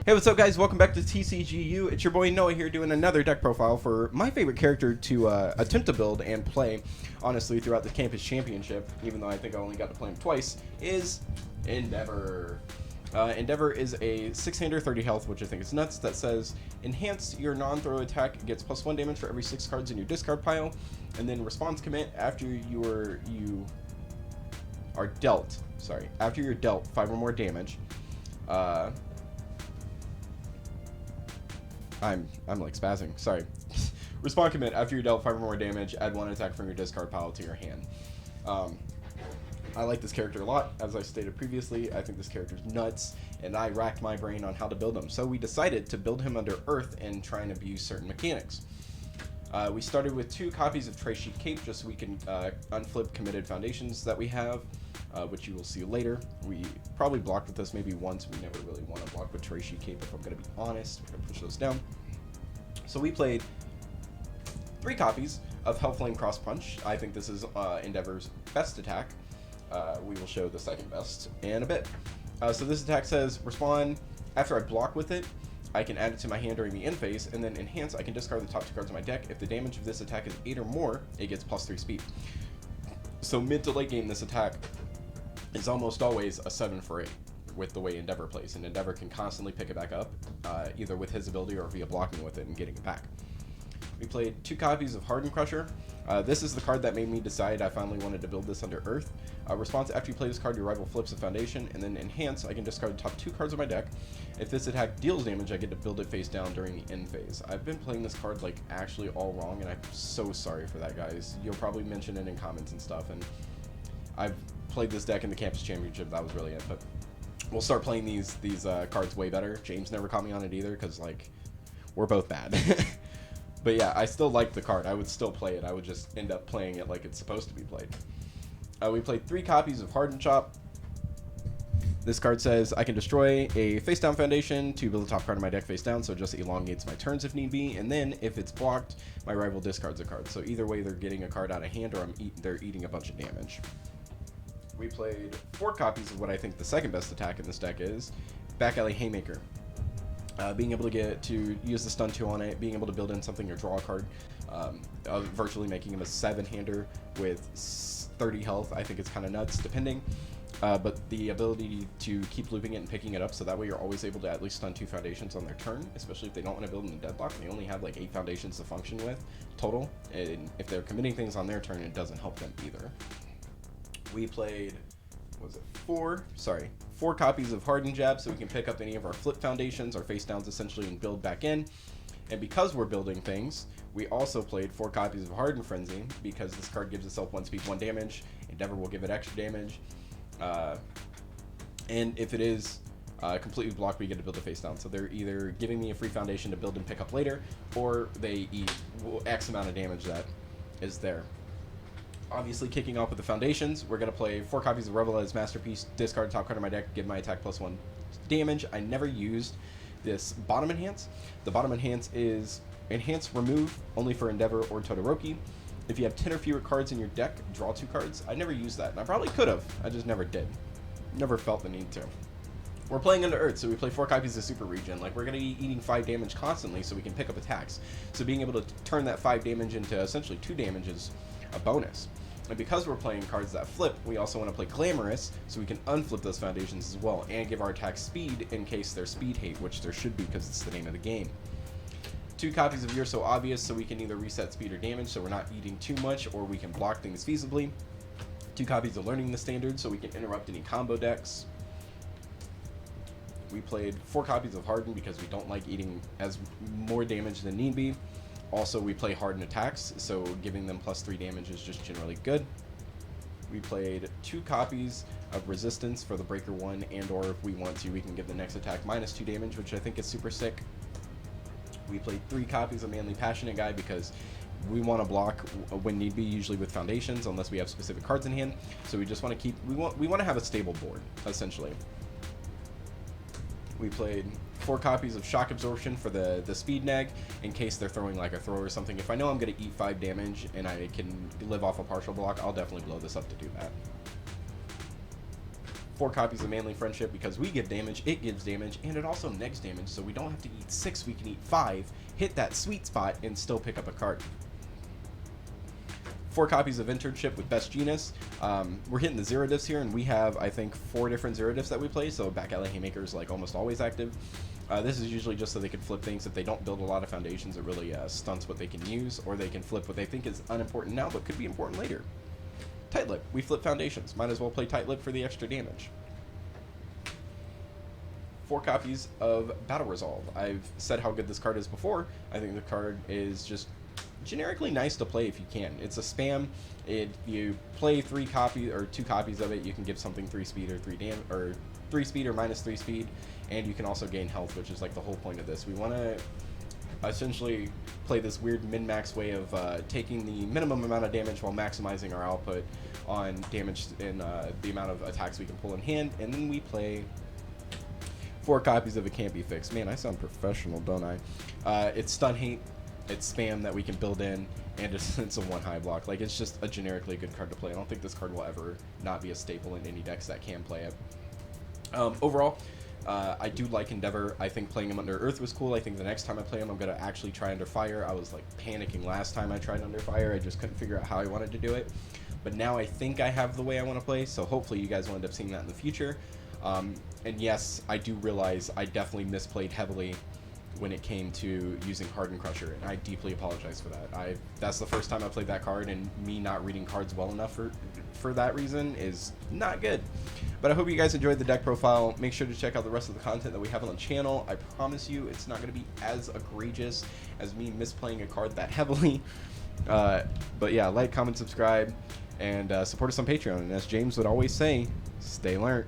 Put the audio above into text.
Hey, what's up, guys? Welcome back to TCGU. It's your boy Noah here doing another deck profile for my favorite character to attempt to build and play, honestly, throughout the Campus Championship, even though I think I only got to play him twice, is Endeavor. Endeavor is a 6-hander, 30 health, which I think is nuts, that says, enhance your non-throw attack gets +1 damage for every 6 cards in your discard pile, and then response commit after you're dealt 5 or more damage. I'm like spazzing. Sorry. Respond commit after you're dealt 5 or more damage. Add 1 attack from your discard pile to your hand. I like this character a lot. As I stated previously, I think this character's nuts, and I racked my brain on how to build him. So we decided to build him under Earth and try and abuse certain mechanics. We started with 2 copies of Tray Sheet Cape just so we can unflip committed foundations that we have, which you will see later. We probably blocked with this maybe once. We never really want to block with Tray Sheet Cape, if I'm going to be honest. We're going to push those down. So we played 3 copies of Hellflame Cross Punch. I think this is Endeavor's best attack. We will show the second best in a bit. So this attack says, respond after I block with it. I can add it to my hand during the end phase, and then enhance, I can discard the top 2 cards of my deck. If the damage of this attack is 8 or more, it gets +3 speed. So mid to late game, this attack is almost always a 7 for 8 with the way Endeavor plays, and Endeavor can constantly pick it back up, either with his ability or via blocking with it and getting it back. We played 2 copies of Hardened Crusher. This is the card that made me decide I finally wanted to build this under Earth. Response, after you play this card, your rival flips a foundation, and then enhance, I can discard the top 2 cards of my deck. If this attack deals damage, I get to build it face down during the end phase. I've been playing this card like actually all wrong, and I'm so sorry for that, guys. You'll probably mention it in comments and stuff, and I've played this deck in the Campus Championship. That was really it, but we'll start playing these cards way better. James never caught me on it either, because like we're both bad. But yeah, I still like the card. I would still play it. I would just end up playing it like it's supposed to be played. We played 3 copies of Hardened Chop. This card says, I can destroy a face down foundation to build the top card of my deck face down, so it just elongates my turns if need be, and then if it's blocked, my rival discards a card. So either way, they're getting a card out of hand, or they're eating a bunch of damage. We played 4 copies of what I think the second best attack in this deck is, Back Alley Haymaker. Being able to get to use the stun 2 on it, being able to build in something or draw a card, virtually making him a 7-hander with 30 health. I think it's kind of nuts, depending. But the ability to keep looping it and picking it up, so that way you're always able to at least stun 2 foundations on their turn, especially if they don't want to build in a deadlock. They only have like 8 foundations to function with total, and if they're committing things on their turn, it doesn't help them either. We played, what was it, 4 copies of Hardened Jab, so we can pick up any of our flip foundations, our face downs essentially, and build back in. And because we're building things, we also played 4 copies of Hardened Frenzy, because this card gives itself 1 speed, 1 damage. Endeavor will give it extra damage. And if it is completely blocked, we get to build a face down. So they're either giving me a free foundation to build and pick up later, or they eat X amount of damage that is there. Obviously, kicking off with the foundations, we're going to play 4 copies of Revela's Masterpiece, discard top card of my deck, give my attack +1 damage. I never used this bottom enhance. The bottom enhance is enhance remove only for Endeavor or Todoroki. If you have 10 or fewer cards in your deck, draw 2 cards. I never used that, and I probably could have. I just never did. Never felt the need to. We're playing under Earth, so we play 4 copies of Super Regen. Like, we're going to be eating 5 damage constantly, so we can pick up attacks. So being able to turn that 5 damage into essentially 2 damage is a bonus. And because we're playing cards that flip, we also want to play Glamorous, so we can unflip those foundations as well, and give our attacks speed in case they're speed hate, which there should be because it's the name of the game. 2 copies of You're So Obvious, so we can either reset speed or damage, so we're not eating too much, or we can block things feasibly. 2 copies of Learning the Standard, so we can interrupt any combo decks. We played 4 copies of Harden because we don't like eating as more damage than need be. Also, we play Hardened attacks, so giving them +3 damage is just generally good. We played 2 copies of Resistance for the Breaker 1, and or if we want to, we can give the next attack -2 damage, which I think is super sick. We played 3 copies of Manly Passionate Guy because we want to block when need be, usually with foundations, unless we have specific cards in hand. So we just want to keep, we want to have a stable board, essentially. We played 4 copies of Shock Absorption for the speed nag, in case they're throwing like a throw or something. If I know I'm going to eat 5 damage and I can live off a partial block, I'll definitely blow this up to do that. 4 copies of Manly Friendship, because we give damage, it gives damage, and it also negs damage, so we don't have to eat 6, we can eat 5, hit that sweet spot, and still pick up a card. 4 copies of Internship with Best Genus. We're hitting the zero diffs here, and we have, I think, 4 different zero diffs that we play, so Back Alley Haymaker is like almost always active. This is usually just so they can flip things. If they don't build a lot of foundations, it really stunts what they can use, or they can flip what they think is unimportant now but could be important later. Tight Lip. We flip foundations. Might as well play Tight Lip for the extra damage. 4 copies of Battle Resolve. I've said how good this card is before. I think the card is just generically nice to play if you can. It's a spam. You play 3 copies or 2 copies of it, you can give something 3 speed or 3 speed or minus 3 speed, and you can also gain health, which is like the whole point of this. We want to essentially play this weird min-max way of taking the minimum amount of damage while maximizing our output on damage in the amount of attacks we can pull in hand, and then we play 4 copies of It Can't Be Fixed. Man, I sound professional, don't I? It's stun hate, it's spam that we can build in, and it's a 1 high block. Like, it's just a generically good card to play. I don't think this card will ever not be a staple in any decks that can play it. Overall, I do like Endeavor. I think playing him under Earth was cool. I think the next time I play him, I'm going to actually try Under Fire. I was like panicking last time I tried Under Fire. I just couldn't figure out how I wanted to do it. But now I think I have the way I want to play, so hopefully you guys will end up seeing that in the future. And yes, I do realize I definitely misplayed heavily when it came to using Hardened Crusher, and I deeply apologize for that. That's the first time I played that card, and me not reading cards well enough for that reason is not good. But I hope you guys enjoyed the deck profile. Make sure to check out the rest of the content that we have on the channel. I promise you it's not going to be as egregious as me misplaying a card that heavily. But yeah, like, comment, subscribe, and support us on Patreon. And as James would always say, stay learnt.